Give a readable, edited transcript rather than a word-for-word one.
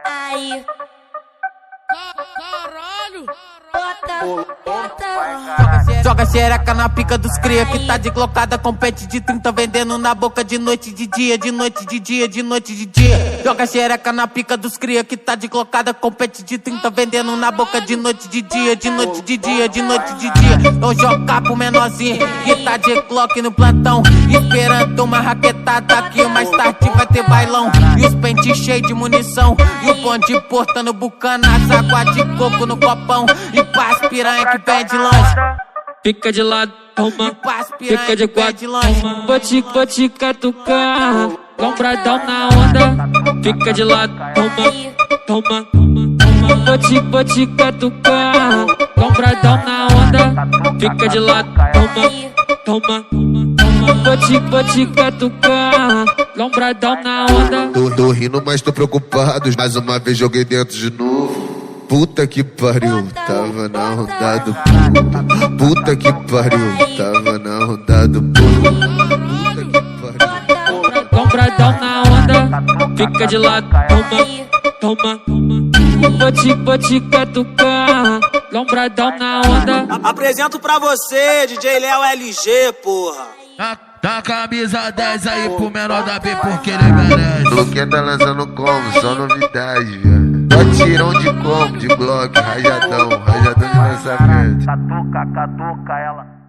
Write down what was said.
Aí, Caralho! Joga xereca na pica dos cria que tá deslocada, compete de 30 vendendo na boca de noite de dia, de noite de dia, de noite de dia. Joga xereca na pica dos cria que tá deslocada, compete de 30 vendendo na boca de noite de dia, de noite de dia, de noite de dia. Então joga pro menorzinho que tá de clock no plantão, esperando uma raquetada que mais tarde vai ter bailão. E os pentes cheios de munição, e o bonde portando bucana, as águas de coco no copão. E paz piranha que pede lanche, Fica de lado, toma. paz piranha Fica de que pede quatro, lanche. vou te catucar. Lombradão na onda. Fica de lado, toma. Vou te catucar. Lombradão na onda. Fica de lado, toma. Vou te catucar. Lombradão na onda. Tô rindo, mas tô preocupado. Mais uma vez joguei dentro de novo. Puta que pariu, tava na onda do pulo. Puta que pariu, tava na onda do pulo. Puta que pariu. Lombradão na onda. Fica de lado, toma. Vou te catucar. Lombradão na onda. Apresento pra você, DJ Léo LG, porra. Dá camisa 10 aí pro menor da B porque ele merece. Luquinha tá lançando como? Só novidade, velho. Só tirão de como? De Glock, rajadão de lançamento. Catuca ela.